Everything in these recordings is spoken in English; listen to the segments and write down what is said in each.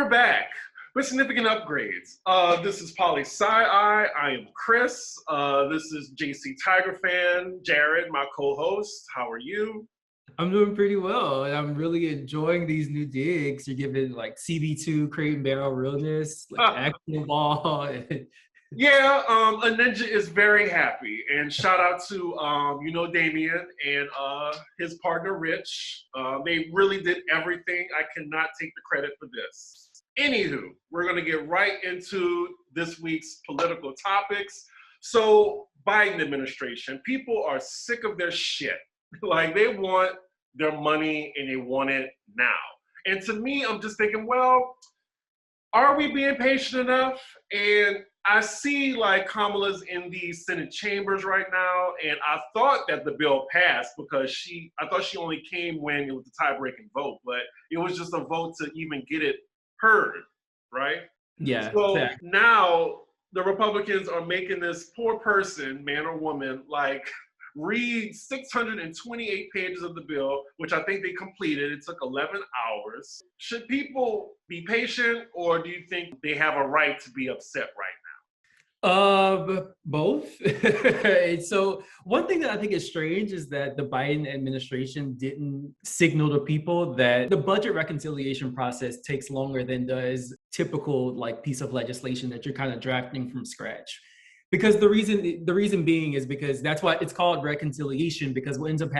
we're back with significant upgrades. This is Poli-Side-Eye. I am Chris. This is JC Tiger fan, Jared, my co-host. How are you? I'm doing pretty well, and I'm really enjoying these new digs. You're giving like CB2 crate and barrel realness, like action ball. Yeah, a ninja is very happy, and shout out to Damien and his partner Rich. They really did everything. I cannot take the credit for this. Anywho, we're gonna get right into this week's political topics. So, Biden administration, people are sick of their shit. Like, they want their money and they want it now. And to me, I'm just thinking, well, are we being patient enough? And I see like Kamala's in the Senate chambers right now, and I thought that the bill passed because I thought she only came when it was a tie-breaking vote, but it was just a vote to even get it heard, right? Yeah. So yeah. now the Republicans are making this poor person, man or woman, like read 628 pages of the bill, which I think they completed. It took 11 hours. Should people be patient, or do you think they have a right to be upset right Both. So one thing that I think is strange is that the Biden administration didn't signal to people that the budget reconciliation process takes longer than does typical like piece of legislation that you're kind of drafting from scratch. Because the reason being is because that's why it's called reconciliation, because what ends up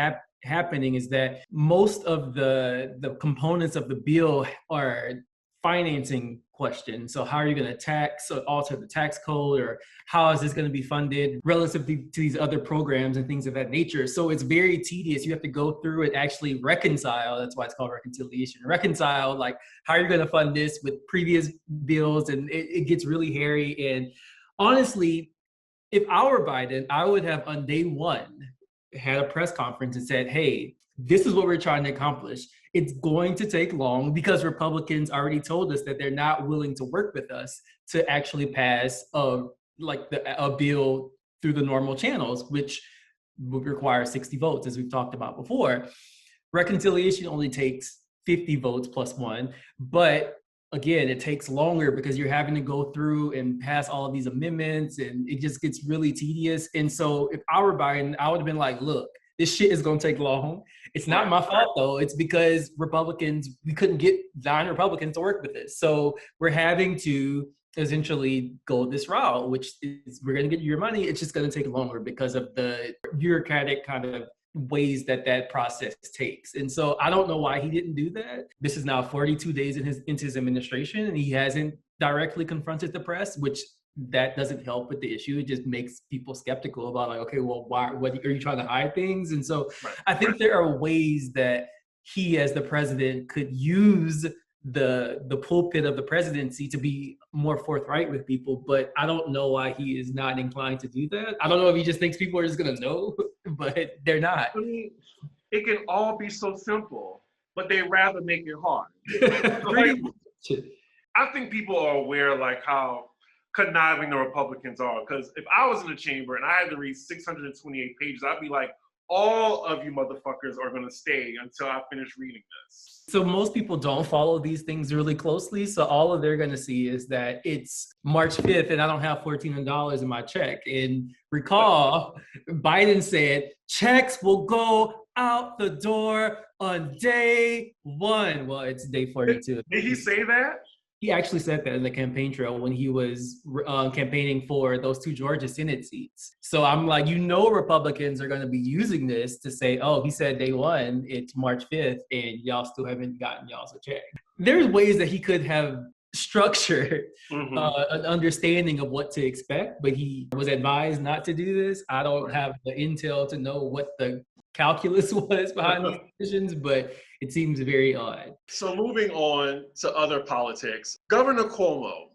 happening is that most of the components of the bill are financing questions. So how are you going to alter the tax code, or how is this going to be funded relative to these other programs and things of that nature? So it's very tedious. You have to go through and actually reconcile. That's why it's called reconciliation. Reconcile, like, how are you going to fund this with previous bills? And it gets really hairy. And honestly, if I were Biden, I would have on day one had a press conference and said, hey, this is what we're trying to accomplish. It's going to take long because Republicans already told us that they're not willing to work with us to actually pass a bill through the normal channels, which would require 60 votes, as we've talked about before. Reconciliation only takes 50 votes plus one, but again, it takes longer because you're having to go through and pass all of these amendments, and it just gets really tedious. And so if I were Biden, I would have been like, look, this shit is going to take long. It's not my fault, though. It's because we couldn't get 9 Republicans to work with this. So we're having to essentially go this route, which is we're going to get your money. It's just going to take longer because of the bureaucratic kind of ways that process takes. And so I don't know why he didn't do that. This is now 42 days into his administration, and he hasn't directly confronted the press, which that doesn't help with the issue. It just makes people skeptical about like, okay, well, what are you trying to hide things? And so I think there are ways that he, as the president, could use the pulpit of the presidency to be more forthright with people, but I don't know why he is not inclined to do that. I don't know if he just thinks people are just gonna know, but they're not. now? I mean, it can all be so simple, but they rather make it hard. I think people are aware like how conniving the Republicans are, because if I was in the chamber and I had to read 628 pages, I'd be like, all of you motherfuckers are going to stay until I finish reading this. So most people don't follow these things really closely. So all they're going to see is that it's March 5th and I don't have $1,400 in my check. And recall, Biden said checks will go out the door on day 1. Well, it's day 42. Did he say that? He actually said that in the campaign trail when he was campaigning for those 2 Georgia Senate seats. So I'm like, Republicans are going to be using this to say, oh, he said day 1, it's March 5th, and y'all still haven't gotten y'all's a check. There's ways that he could have structured an understanding of what to expect, but he was advised not to do this. I don't have the intel to know what the calculus was behind these decisions, but it seems very odd. So moving on to other politics, Governor Cuomo,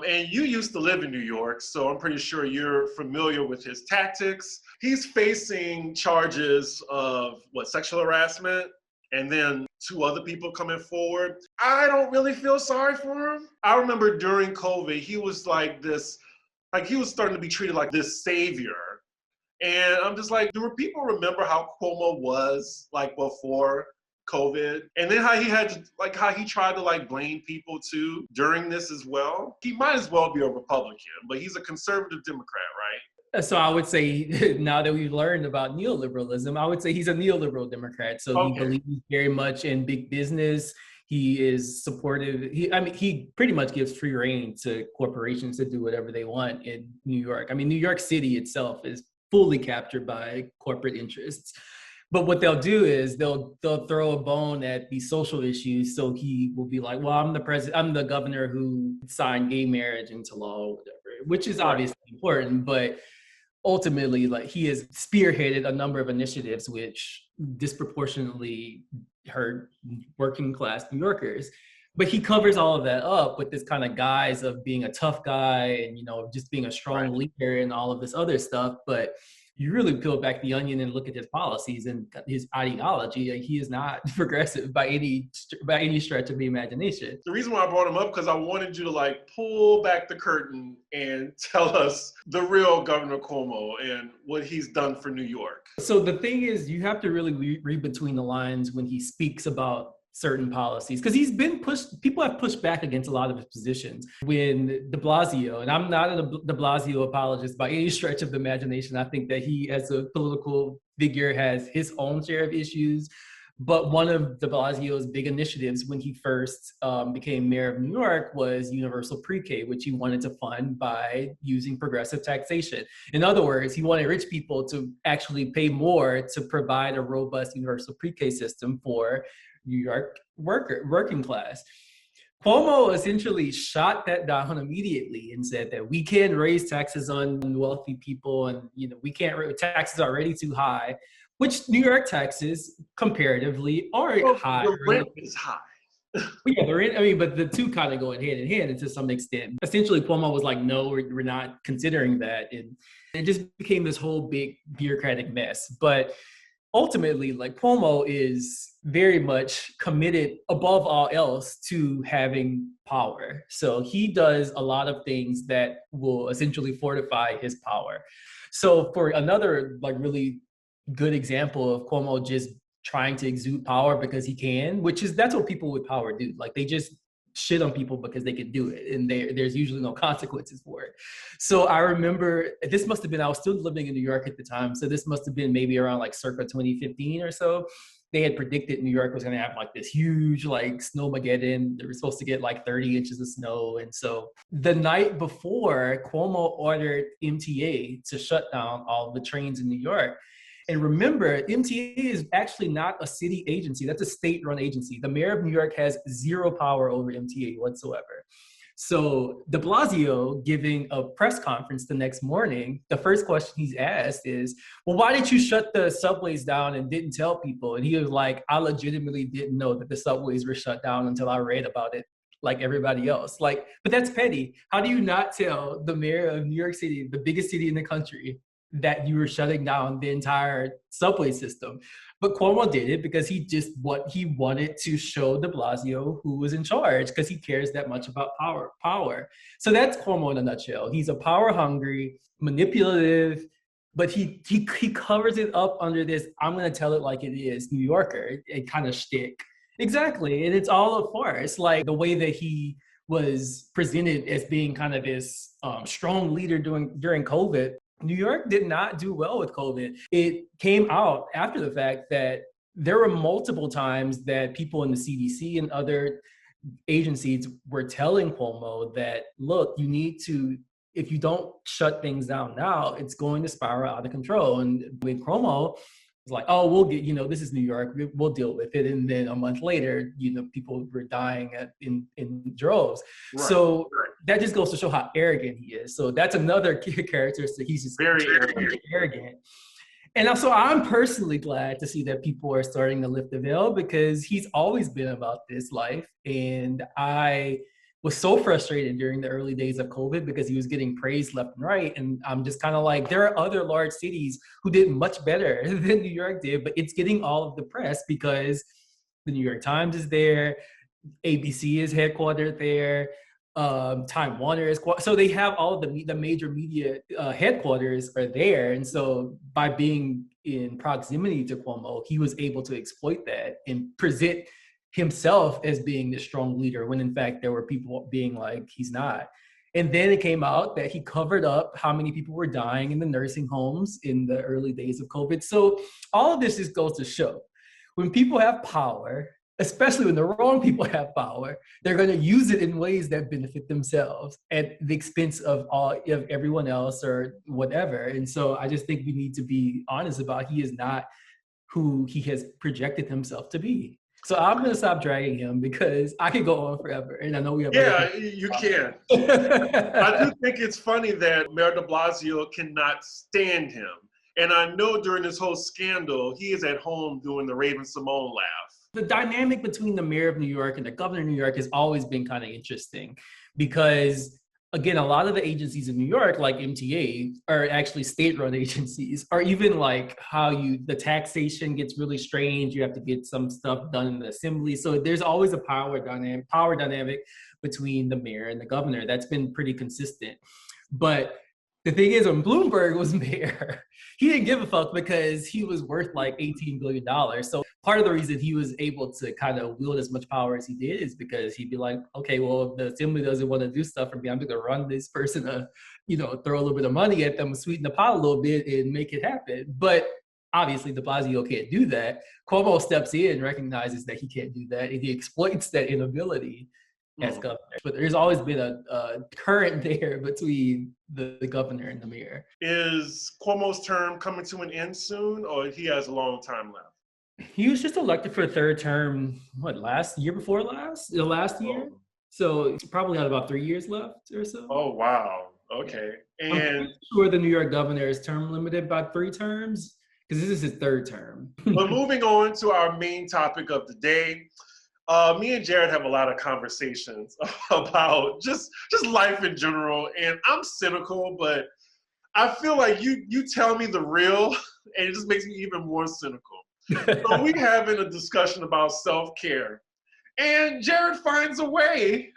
and you used to live in New York, so I'm pretty sure you're familiar with his tactics. He's facing charges of sexual harassment, and then 2 other people coming forward. I don't really feel sorry for him. I remember during COVID, he was like this, like he was starting to be treated like this savior. And I'm just like, do people remember how Cuomo was like before COVID, and then how he had to, like, how he tried to like blame people too during this as well. He might as well be a Republican, but he's a conservative Democrat, right? So I would say now that we've learned about neoliberalism, I would say he's a neoliberal Democrat. So he believes very much in big business. He is supportive. He pretty much gives free reign to corporations to do whatever they want in New York. I mean, New York City itself is fully captured by corporate interests. But what they'll do is they'll throw a bone at these social issues. So he will be like, well, I'm the governor who signed gay marriage into law or whatever, which is obviously important, but ultimately, like, he has spearheaded a number of initiatives which disproportionately hurt working class New Yorkers. But he covers all of that up with this kind of guise of being a tough guy and, you know, just being a strong leader and all of this other stuff. But you really peel back the onion and look at his policies and his ideology, like, he is not progressive by any stretch of the imagination. The reason why I brought him up, because I wanted you to like pull back the curtain and tell us the real Governor Cuomo and what he's done for New York. So the thing is, you have to really read between the lines when he speaks about certain policies, because he's been pushed, people have pushed back against a lot of his positions. When de Blasio, and I'm not a de Blasio apologist by any stretch of the imagination, I think that he as a political figure has his own share of issues, but one of de Blasio's big initiatives when he first became mayor of New York was universal pre-K, which he wanted to fund by using progressive taxation. In other words, he wanted rich people to actually pay more to provide a robust universal pre-K system for New York working class. Cuomo essentially shot that down immediately and said that we can't raise taxes on wealthy people, and, you know, we can't, taxes are already too high, which New York taxes comparatively aren't high. The rent is high. Yeah, the rent, I mean, but the two kind of go hand in hand, and to some extent. Essentially, Cuomo was like, no, we're not considering that. And it just became this whole big bureaucratic mess. But ultimately, like, Cuomo is very much committed above all else to having power. So he does a lot of things that will essentially fortify his power. So for another like really good example of Cuomo just trying to exude power because he can, that's what people with power do. Like, they just shit on people because they can do it, and there's usually no consequences for it. So I remember, this must have been, I was still living in New York at the time, so this must have been maybe around like circa 2015 or so. They had predicted New York was going to have like this huge like snowmageddon. They were supposed to get like 30 inches of snow. And so the night before, Cuomo ordered MTA to shut down all the trains in New York. And remember, MTA is actually not a city agency. That's a state-run agency. The mayor of New York has zero power over MTA whatsoever. So de Blasio, giving a press conference the next morning, the first question he's asked is, well, why did you shut the subways down and didn't tell people? And he was like, I legitimately didn't know that the subways were shut down until I read about it, like everybody else. Like, but that's petty. How do you not tell the mayor of New York City, the biggest city in the country, that you were shutting down the entire subway system? But Cuomo did it because he wanted to show de Blasio who was in charge, because he cares that much about power. So that's Cuomo in a nutshell. He's a power hungry, manipulative, but he covers it up under this, I'm going to tell it like it is, New Yorker, it kind of shtick. Exactly. And it's all a farce. Like, the way that he was presented as being kind of this strong leader during COVID, New York did not do well with COVID. It came out after the fact that there were multiple times that people in the CDC and other agencies were telling Cuomo that, look, you need to, if you don't shut things down now, it's going to spiral out of control. And when Cuomo was like, oh, we'll get, this is New York, we'll deal with it. And then a month later, people were dying in droves. Right. So that just goes to show how arrogant he is. So that's another characteristic. He's just very arrogant. And also, I'm personally glad to see that people are starting to lift the veil, because he's always been about this life. And I was so frustrated during the early days of COVID because he was getting praised left and right. And I'm just kind of like, there are other large cities who did much better than New York did, but it's getting all of the press because the New York Times is there, ABC is headquartered there, Time Warner is so they have all of the major media headquarters are there, and so by being in proximity to Cuomo, he was able to exploit that and present himself as being the strong leader when in fact there were people being like he's not. And then it came out that he covered up how many people were dying in the nursing homes in the early days of COVID. So all of this just goes to show when people have power, especially when the wrong people have power, they're going to use it in ways that benefit themselves at the expense of everyone else or whatever. And so I just think we need to be honest about he is not who he has projected himself to be. So I'm going to stop dragging him because I could go on forever. And I know we have. Yeah, you can. I do think it's funny that Mayor de Blasio cannot stand him. And I know during this whole scandal, he is at home doing the Raven-Symoné laugh. The dynamic between the mayor of New York and the governor of New York has always been kind of interesting because, again, a lot of the agencies in New York, like MTA, are actually state-run agencies, or even like how the taxation gets really strange. You have to get some stuff done in the assembly. So there's always a power dynamic between the mayor and the governor. That's been pretty consistent. But the thing is, when Bloomberg was mayor, he didn't give a fuck because he was worth like $18 billion. So part of the reason he was able to kind of wield as much power as he did is because he'd be like, okay, well, if the assembly doesn't want to do stuff for me, I'm going to run this person to, throw a little bit of money at them, sweeten the pot a little bit and make it happen. But obviously de Blasio can't do that. Cuomo steps in, recognizes that he can't do that, and he exploits that inability as governor. But there's always been a current there between the governor and the mayor. Is Cuomo's term coming to an end soon, or he has a long time left? He was just elected for a third term, last year? Oh. So probably got about 3 years left or so. Oh, wow. Okay. And I'm sure the New York governor is term limited by 3 terms because this is his third term. But moving on to our main topic of the day. Me and Jared have a lot of conversations about just life in general, and I'm cynical, but I feel like you tell me the real, and it just makes me even more cynical. So we're having a discussion about self-care, and Jared finds a way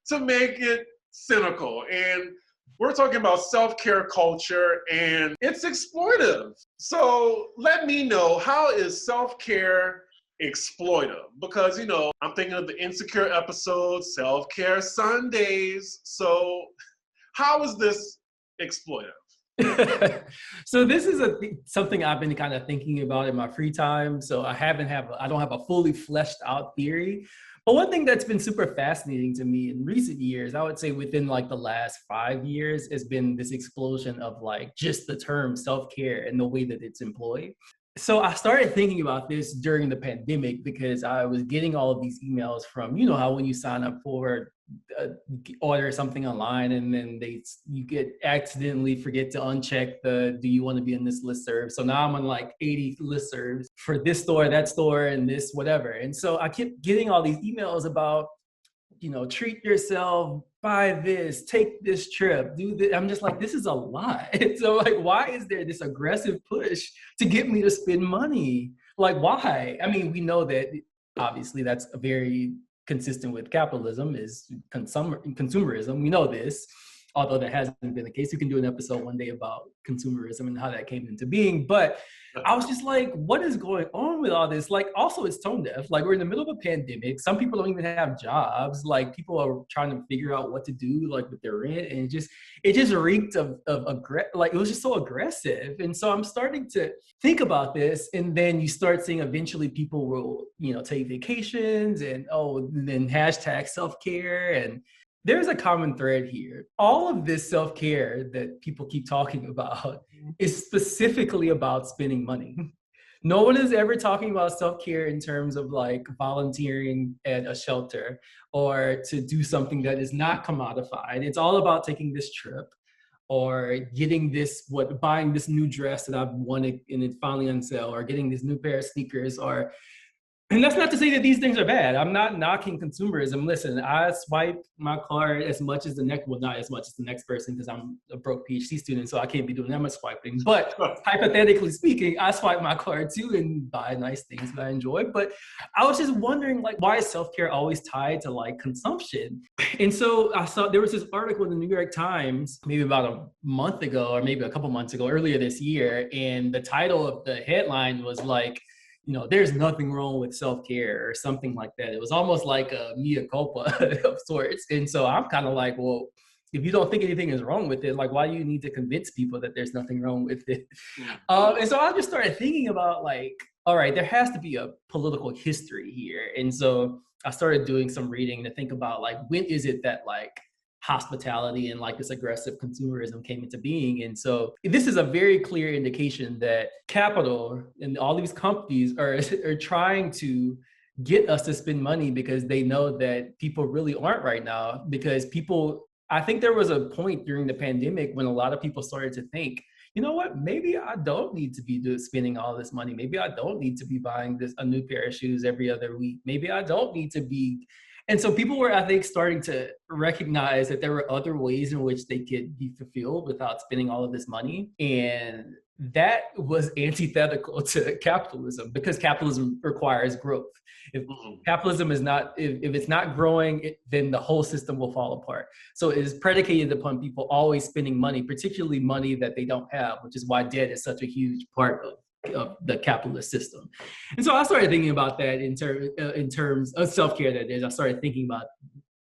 to make it cynical, and we're talking about self-care culture, and it's exploitive. So let me know, how is self-care exploitive? Because I'm thinking of the Insecure episode, Self-Care Sundays. So how is this exploitive? So this is something I've been kind of thinking about in my free time. So I don't have a fully fleshed out theory. But one thing that's been super fascinating to me in recent years, I would say within like the last 5 years, has been this explosion of like just the term self-care and the way that it's employed. So I started thinking about this during the pandemic because I was getting all of these emails from, how when you sign up for order something online and then you get accidentally forget to uncheck do you want to be in this listserv? So now I'm on like 80 listservs for this store, that store, and this whatever. And so I kept getting all these emails about, treat yourself, buy this, take this trip, do this. I'm just like, this is a lot. So like, why is there this aggressive push to get me to spend money? Like, why? I mean, we know that obviously that's very consistent with capitalism is consumerism. We know this, although that hasn't been the case. We can do an episode one day about consumerism and how that came into being. But I was just like, what is going on with all this? Like, also it's tone deaf. Like, we're in the middle of a pandemic. Some people don't even have jobs. Like, people are trying to figure out what to do, like with their rent. And it just reeked of like, it was just so aggressive. And so I'm starting to think about this. And then you start seeing eventually people will, take vacations and then hashtag self-care. And there's a common thread here. All of this self-care that people keep talking about is specifically about spending money. No one is ever talking about self-care in terms of like volunteering at a shelter or to do something that is not commodified. It's all about taking this trip or getting buying this new dress that I've wanted and it's finally on sale, or getting this new pair of sneakers, or And that's not to say that these things are bad. I'm not knocking consumerism. Listen, I swipe my card as much as the next, well, not as much as the next person because I'm a broke PhD student, so I can't be doing that much swiping. But hypothetically speaking, I swipe my card too and buy nice things that I enjoy. But I was just wondering, like, why is self-care always tied to like consumption? And so I saw there was this article in the New York Times, maybe about a month ago, or maybe a couple months ago, earlier this year. And the title of the headline was like, there's nothing wrong with self-care or something like that. It was almost like a mea culpa of sorts. And so I'm kind of like, well, if you don't think anything is wrong with it, like, why do you need to convince people that there's nothing wrong with it? And so I just started thinking about like, all right, there has to be a political history here. And so I started doing some reading to think about like, when is it that like hospitality and like this aggressive consumerism came into being? And so this is a very clear indication that capital and all these companies are trying to get us to spend money because they know that people really aren't right now. Because people, I think there was a point during the pandemic when a lot of people started to think, you know what, maybe I don't need to be spending all this money. Maybe I don't need to be buying a new pair of shoes every other week. Maybe I don't need to be. And so people were, I think, starting to recognize that there were other ways in which they could be fulfilled without spending all of this money. And that was antithetical to capitalism because capitalism requires growth. If capitalism is not, if it's not growing, then the whole system will fall apart. So it is predicated upon people always spending money, particularly money that they don't have, which is why debt is such a huge part of the capitalist system. And so I started thinking about that in terms of self-care. That is, I started thinking about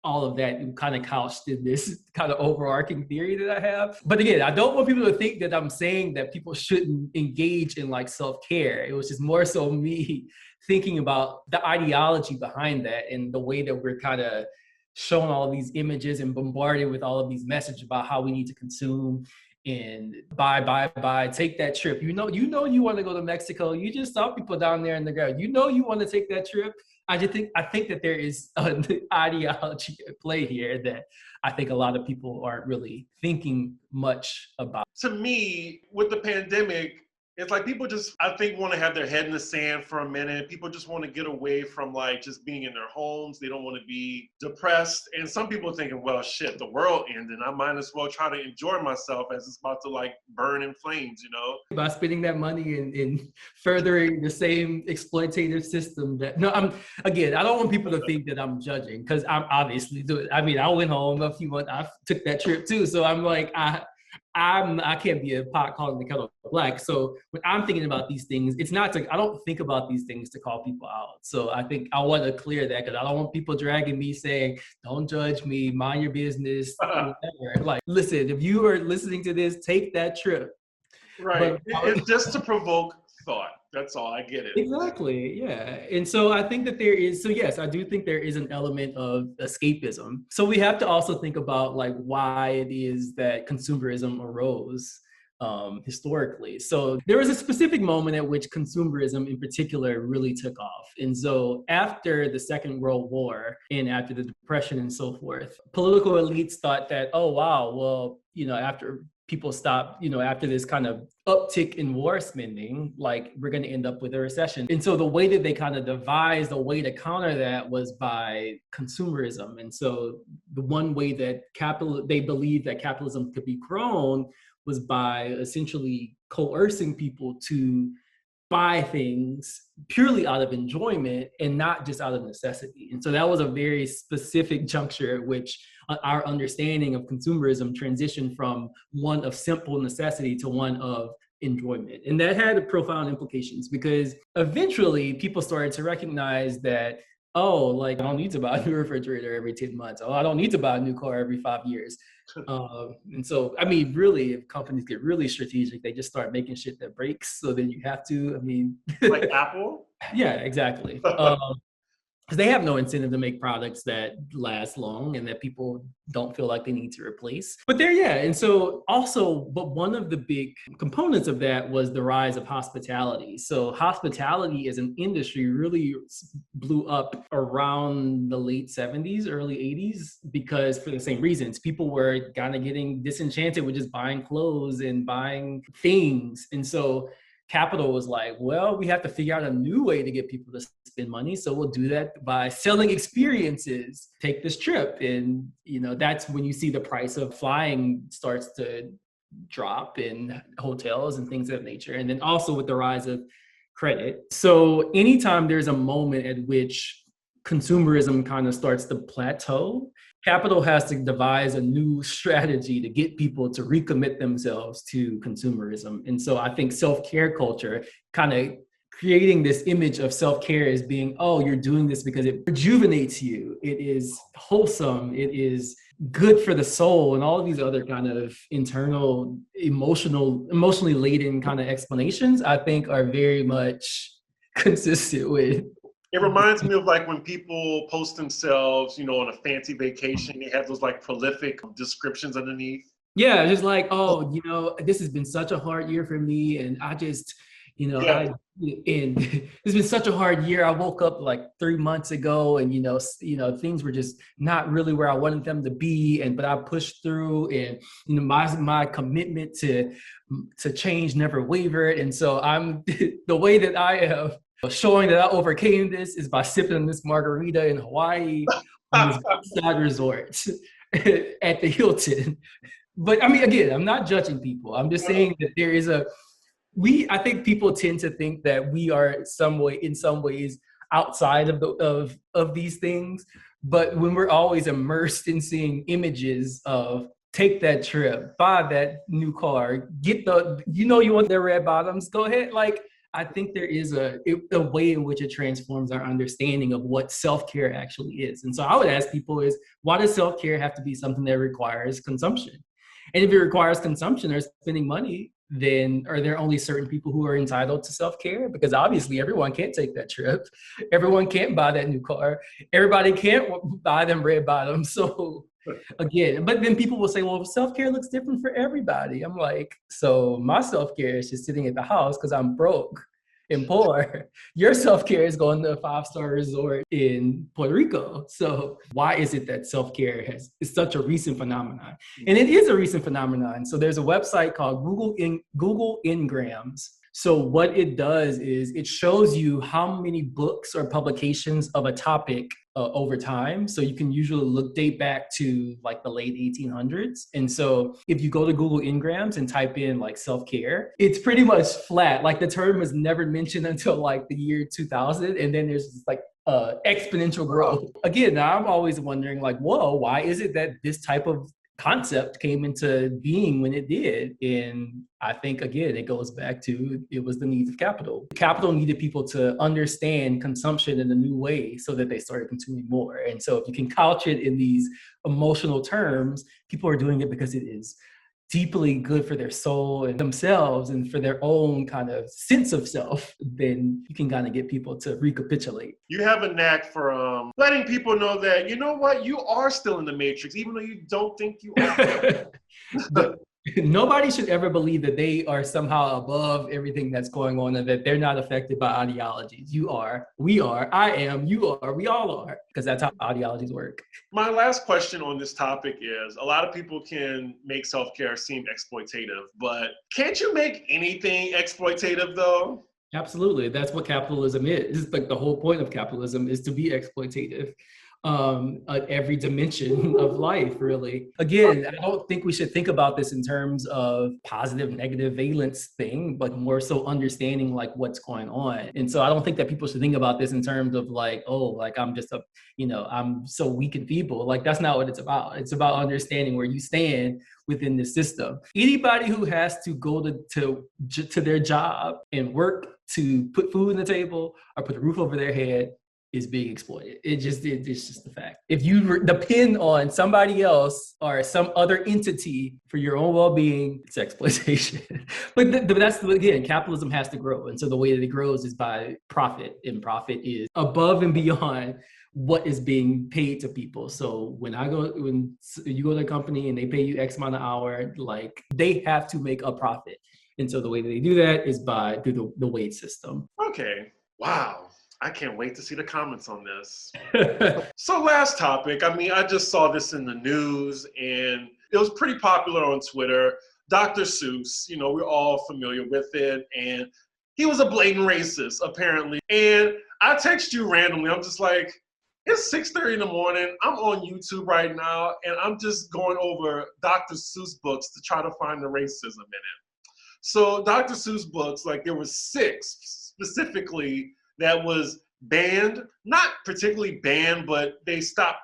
all of that kind of couched in this kind of overarching theory that I have. But again, I don't want people to think that I'm saying that people shouldn't engage in like self-care. It was just more so me thinking about the ideology behind that and the way that we're kind of shown all of these images and bombarded with all of these messages about how we need to consume and buy, take that trip. You want to go to Mexico. You just saw people down there in the ground. You want to take that trip. I think that there is an ideology at play here that I think a lot of people aren't really thinking much about. To me, with the pandemic, it's like people just, I think, want to have their head in the sand for a minute. People just want to get away from like just being in their homes. They don't want to be depressed. And some people are thinking, well, shit, the world ended. I might as well try to enjoy myself as it's about to like burn in flames, By spending that money in furthering the same exploitative system that, I don't want people to think that I'm judging because I'm obviously doing, I mean, I went home a few months, I took that trip too. So I'm like, I can't be a pot calling the kettle black. So when I'm thinking about these things, I don't think about these things to call people out. So I think I want to clear that because I don't want people dragging me saying, don't judge me, mind your business, whatever. Like, listen, if you are listening to this, take that trip. Right. It's just to provoke thought. That's all. I get it. Exactly. Yeah. And so I think that yes, I do think there is an element of escapism. So we have to also think about like why it is that consumerism arose historically. So there was a specific moment at which consumerism in particular really took off. And so after the Second World War and after the Depression and so forth, political elites thought that, oh, wow, well, after people stop, after this kind of uptick in war spending, like we're going to end up with a recession. And so the way that they kind of devised a way to counter that was by consumerism. And so the one way that they believed that capitalism could be grown was by essentially coercing people to buy things purely out of enjoyment and not just out of necessity. And so that was a very specific juncture at which our understanding of consumerism transitioned from one of simple necessity to one of enjoyment. And that had profound implications because eventually people started to recognize that, oh, like I don't need to buy a new refrigerator every 10 months. Oh, I don't need to buy a new car every 5 years. And so, I mean, really, if companies get really strategic, they just start making shit that breaks. So then you have to, like Apple? Yeah, exactly. Because they have no incentive to make products that last long and that people don't feel like they need to replace. But and so also, but one of the big components of that was the rise of hospitality. So hospitality as an industry really blew up around the late 70s, early 80s, because for the same reasons, people were kind of getting disenchanted with just buying clothes and buying things. And so capital was like, well, we have to figure out a new way to get people to spend money. So we'll do that by selling experiences. Take this trip. And, that's when you see the price of flying starts to drop in hotels and things of that nature. And then also with the rise of credit. So anytime there's a moment at which consumerism kind of starts to plateau, capital has to devise a new strategy to get people to recommit themselves to consumerism. And so I think self-care culture kind of creating this image of self-care as being, oh, you're doing this because it rejuvenates you. It is wholesome. It is good for the soul, and all of these other kind of internal, emotionally laden kind of explanations, I think are very much consistent with. It reminds me of like when people post themselves, on a fancy vacation, they have those like prolific descriptions underneath. Yeah, just like, oh, this has been such a hard year for me, and I just, and it's been such a hard year. I woke up like 3 months ago, and things were just not really where I wanted them to be, but I pushed through, and my commitment to change never wavered, and so I'm the way that I have showing that I overcame this is by sipping this margarita in Hawaii on this beachside resort at the Hilton. But I mean, again, I'm not judging people. I'm just saying that there is I think people tend to think that we are in some ways outside of these things. But when we're always immersed in seeing images of take that trip, buy that new car, get you want their red bottoms, go ahead. Like, I think there is a way in which it transforms our understanding of what self-care actually is. And so I would ask people why does self-care have to be something that requires consumption? And if it requires consumption or spending money, then are there only certain people who are entitled to self-care? Because obviously everyone can't take that trip. Everyone can't buy that new car. Everybody can't buy them red bottoms. So again, but then people will say, well, self-care looks different for everybody. I'm like, so my self-care is just sitting at the house because I'm broke and poor. Your self-care is going to a 5-star resort in Puerto Rico. So why is it that self-care is such a recent phenomenon? And it is a recent phenomenon. So there's a website called Google Ngrams. So what it does is it shows you how many books or publications of a topic over time. So you can usually date back to like the late 1800s. And so if you go to Google Ngrams and type in like self-care, it's pretty much flat. Like the term was never mentioned until like the year 2000. And then there's like exponential growth. Again, now I'm always wondering like, whoa, why is it that this type of concept came into being when it did? And I think, again, it goes back to it was the needs of capital. Capital needed people to understand consumption in a new way so that they started consuming more. And so if you can couch it in these emotional terms, people are doing it because it is deeply good for their soul and themselves and for their own kind of sense of self, then you can kind of get people to recapitulate. You have a knack for letting people know that, you know what, you are still in the matrix, even though you don't think you are. But nobody should ever believe that they are somehow above everything that's going on and that they're not affected by ideologies. You are, we are, I am, you are, we all are, because that's how ideologies work. My last question on this topic is, a lot of people can make self-care seem exploitative, but can't you make anything exploitative though? Absolutely. That's what capitalism is. It's like the whole point of capitalism is to be exploitative. At every dimension of life, really. Again, I don't think we should think about this in terms of positive, negative valence thing, but more so understanding like what's going on. And so I don't think that people should think about this in terms of like, oh, like I'm just I'm so weak and feeble. Like that's not what it's about. It's about understanding where you stand within the system. Anybody who has to go to their job and work to put food on the table or put a roof over their head is being exploited. It's just the fact. If you depend on somebody else or some other entity for your own well-being, it's exploitation. But that's, again, capitalism has to grow. And so the way that it grows is by profit. And profit is above and beyond what is being paid to people. So when you go to a company and they pay you X amount an hour, like they have to make a profit. And so the way that they do that is through the wage system. Okay. Wow. I can't wait to see the comments on this. So last topic, I just saw this in the news and it was pretty popular on Twitter. Dr. Seuss, we're all familiar with it. And he was a blatant racist, apparently. And I text you randomly. I'm just like, it's 6:30 in the morning. I'm on YouTube right now, and I'm just going over Dr. Seuss books to try to find the racism in it. So Dr. Seuss books, like there was 6 specifically that was banned, not particularly banned, but they stopped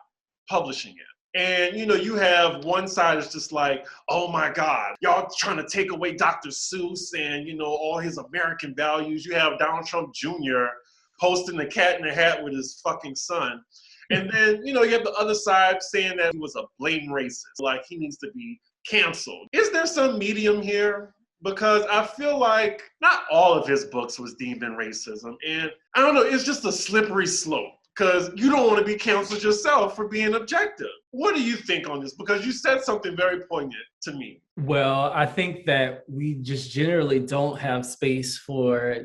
publishing it. And, you have one side is just like, oh my God, y'all trying to take away Dr. Seuss and, all his American values. You have Donald Trump Jr. posting the Cat in the Hat with his fucking son. And then, you have the other side saying that he was a blatant racist, like he needs to be canceled. Is there some medium here? Because I feel like not all of his books was deemed in racism. And I don't know, it's just a slippery slope because you don't want to be canceled yourself for being objective. What do you think on this? Because you said something very poignant to me. Well, I think that we just generally don't have space for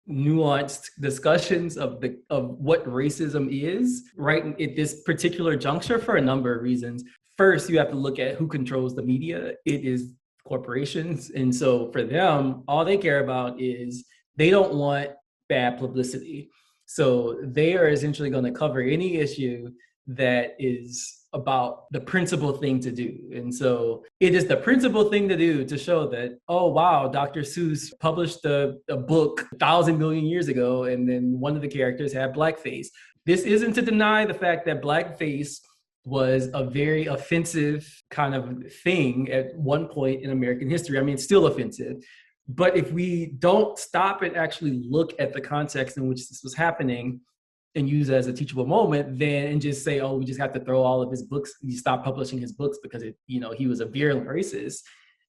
nuanced discussions of what racism is right at this particular juncture for a number of reasons. First, you have to look at who controls the media. It is corporations. And so for them, all they care about is they don't want bad publicity. So they are essentially going to cover any issue that is about the principal thing to do. And so it is the principal thing to do to show that, oh, wow, Dr. Seuss published a book 1,000 million years ago, and then one of the characters had blackface. This isn't to deny the fact that blackface was a very offensive kind of thing at one point in American history. I mean, it's still offensive. But if we don't stop and actually look at the context in which this was happening and use it as a teachable moment, then and just say, oh, we just have to throw all of his books, you stop publishing his books because he was a virulent racist,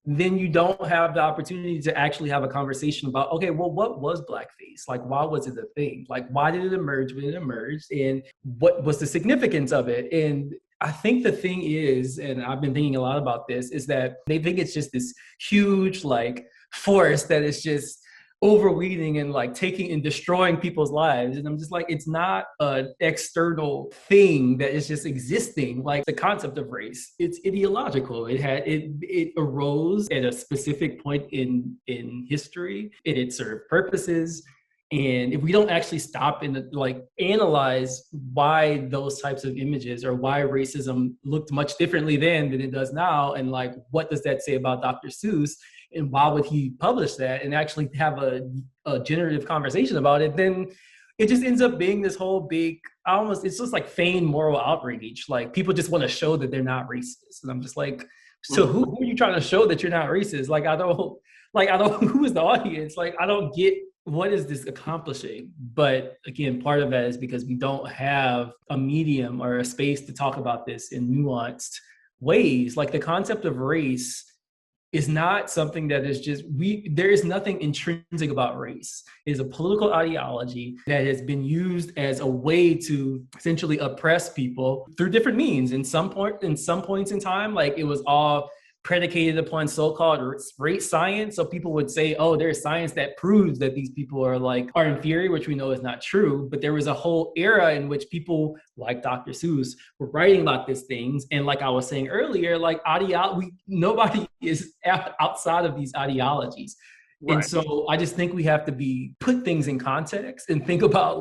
then you don't have the opportunity to actually have a conversation about, okay, well, what was blackface? Like, why was it a thing? Like, why did it emerge when it emerged? And what was the significance of it? And I think the thing is, and I've been thinking a lot about this, is that they think it's just this huge, force that is just overweening and taking and destroying people's lives. And I'm just like, it's not an external thing that is just existing. Like the concept of race, it's ideological. It arose at a specific point in history. It served purposes. And if we don't actually stop and analyze why those types of images or why racism looked much differently then than it does now, and what does that say about Dr. Seuss, and why would he publish that, and actually have a generative conversation about it, then it just ends up being this whole big, it's just like feigned moral outrage. Like people just want to show that they're not racist. And I'm just like, so who are you trying to show that you're not racist? I don't, who is the audience? I don't get, what is this accomplishing? But again, part of that is because we don't have a medium or a space to talk about this in nuanced ways. Like the concept of race is not something that is just, there is nothing intrinsic about race. It is a political ideology that has been used as a way to essentially oppress people through different means. In some points in time, it was all predicated upon so-called race science. So people would say, oh, there's science that proves that these people are inferior, which we know is not true. But there was a whole era in which people like Dr. Seuss were writing about these things. And like I was saying earlier, nobody is outside of these ideologies. Right. And so I just think we have to put things in context and think about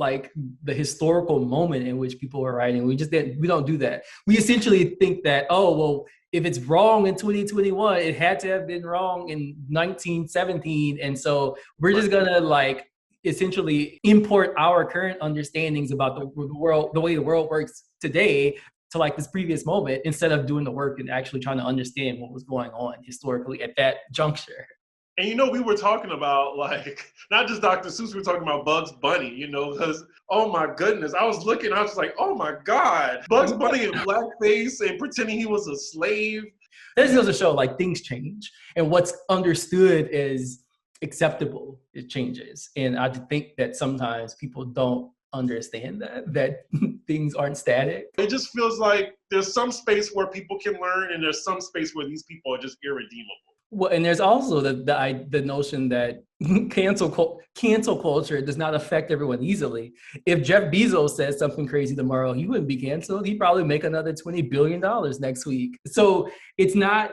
the historical moment in which people were writing. We don't do that. We essentially think that, oh, well, if it's wrong in 2021, it had to have been wrong in 1917. And so we're just gonna essentially import our current understandings about the world, the way the world works today, to this previous moment, instead of doing the work and actually trying to understand what was going on historically at that juncture. And we were talking about not just Dr. Seuss, we were talking about Bugs Bunny, because, oh my goodness, I was like, oh my God, Bugs Bunny in blackface and pretending he was a slave. That goes to show things change, and what's understood as acceptable, it changes. And I think that sometimes people don't understand that things aren't static. It just feels like there's some space where people can learn, and there's some space where these people are just irredeemable. Well, and there's also the notion that cancel culture does not affect everyone easily. If Jeff Bezos says something crazy tomorrow, he wouldn't be canceled. He'd probably make another $20 billion next week. So it's not,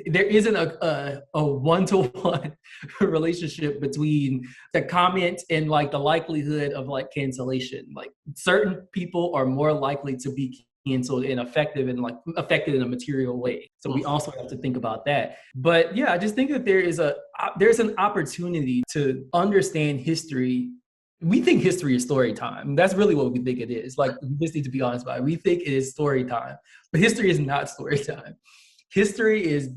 there isn't a one-to-one relationship between the comment and like the likelihood of like cancellation. Like certain people are more likely to be canceled and affected in a material way. So we also have to think about that. But yeah, I just think that there's an opportunity to understand history. We think history is story time. That's really what we think it is. Like, we just need to be honest about it. We think it is story time, but history is not story time. History is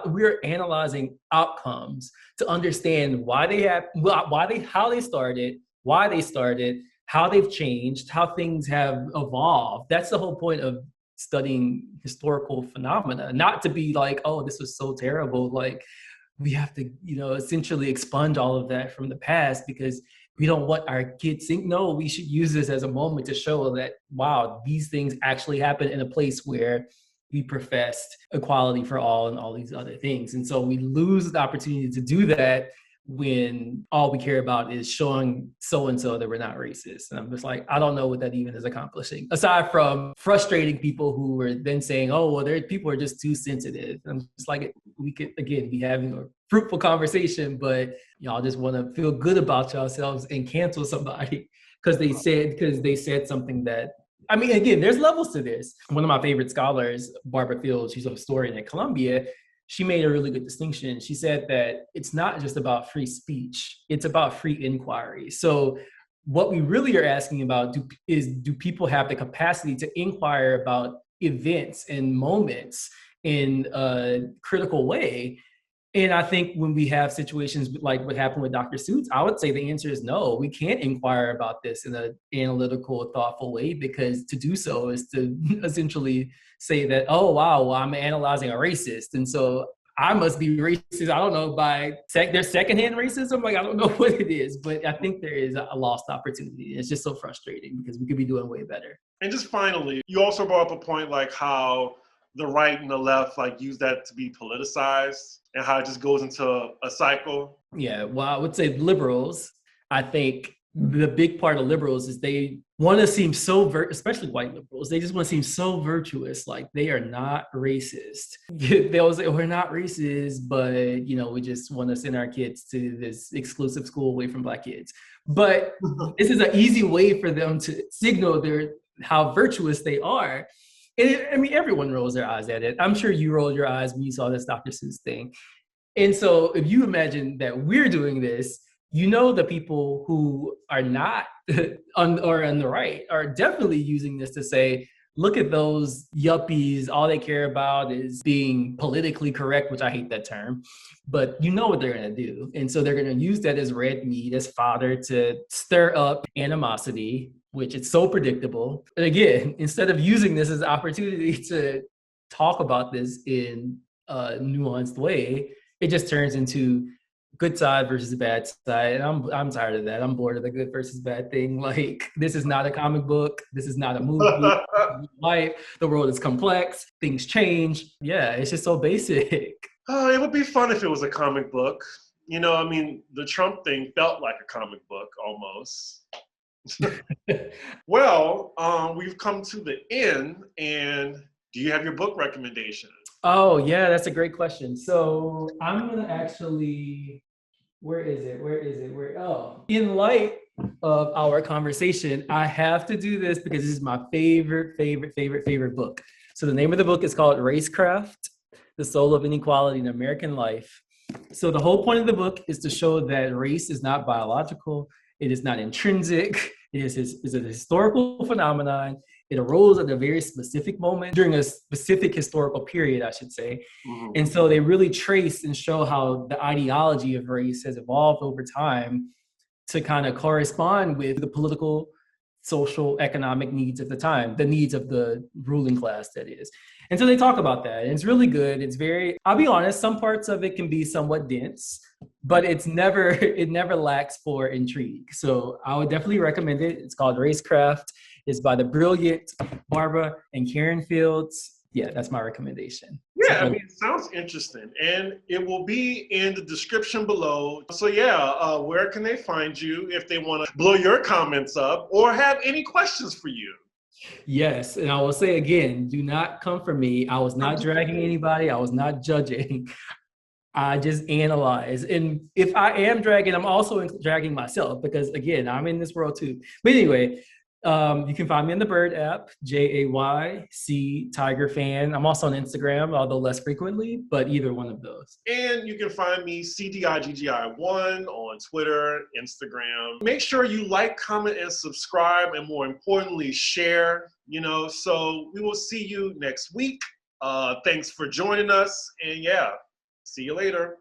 we're analyzing outcomes to understand how they started, why they started, how they've changed, how things have evolved. That's the whole point of studying historical phenomena, not to be like, oh, this was so terrible. Like, we have to, essentially expunge all of that from the past because we don't want our kids to think, no, we should use this as a moment to show that, wow, these things actually happened in a place where we professed equality for all and all these other things. And so we lose the opportunity to do that when all we care about is showing so-and-so that we're not racist. And I'm just like, I don't know what that even is accomplishing, aside from frustrating people who are then saying, oh, well, people are just too sensitive. And I'm just like, we could, again, be having a fruitful conversation, but y'all just want to feel good about yourselves and cancel somebody because they said something that, I mean, again, there's levels to this. One of my favorite scholars, Barbara Fields, she's a historian at Columbia, she made a really good distinction. She said that it's not just about free speech, it's about free inquiry. So what we really are asking about do people have the capacity to inquire about events and moments in a critical way? And I think when we have situations like what happened with Dr. Seuss, I would say the answer is no. We can't inquire about this in an analytical, thoughtful way, because to do so is to essentially say that, oh, wow, well, I'm analyzing a racist. And so I must be racist. I don't know, there's secondhand racism. Like, I don't know what it is, but I think there is a lost opportunity. It's just so frustrating because we could be doing way better. And just finally, you also brought up a point like how the right and the left like use that to be politicized and how it just goes into a cycle. Yeah, well, I would say liberals, I think the big part of liberals is they want to seem especially white liberals, they just want to seem so virtuous, like they are not racist. They'll say, we're not racist, but we just want to send our kids to this exclusive school away from Black kids. But this is an easy way for them to signal how virtuous they are. I mean, everyone rolls their eyes at it. I'm sure you rolled your eyes when you saw this Dr. Seuss thing. And so if you imagine that we're doing this, the people who are not on the right are definitely using this to say, look at those yuppies. All they care about is being politically correct, which I hate that term, but what they're going to do. And so they're going to use that as red meat, as fodder to stir up animosity, which is so predictable. And again, instead of using this as an opportunity to talk about this in a nuanced way, it just turns into good side versus bad side. And I'm tired of that. I'm bored of the good versus bad thing. Like, this is not a comic book. This is not a movie. Life. The world is complex. Things change. Yeah, it's just so basic. It would be fun if it was a comic book. The Trump thing felt like a comic book almost. Well, we've come to the end, and do you have your book recommendation? Oh, yeah, that's a great question. So I'm going to actually, where is it? In light of our conversation, I have to do this because this is my favorite book. So the name of the book is called Racecraft, The Soul of Inequality in American Life. So the whole point of the book is to show that race is not biological. It is not intrinsic. It is a historical phenomenon. It arose at a very specific moment during a specific historical period, I should say. Mm-hmm. And so they really trace and show how the ideology of race has evolved over time to kind of correspond with the political, social, economic needs of the time, the needs of the ruling class, that is. And so they talk about that. And it's really good. It's I'll be honest, some parts of it can be somewhat dense, but it never lacks for intrigue. So I would definitely recommend it. It's called Racecraft. It's by the brilliant Barbara and Karen Fields. Yeah, that's my recommendation. Yeah, I mean, it sounds interesting. And it will be in the description below. So yeah, where can they find you if they want to blow your comments up or have any questions for you? Yes, and I will say again, do not come for me. I was not dragging anybody. I was not judging. I just analyze. And if I am dragging, I'm also dragging myself because, again, I'm in this world too. But anyway, you can find me in the Bird app, JAYC Tiger Fan. I'm also on Instagram, although less frequently, but either one of those. And you can find me CDIGGI1 on Twitter, Instagram. Make sure you like, comment, and subscribe, and more importantly, share. So we will see you next week. Thanks for joining us, and yeah, see you later.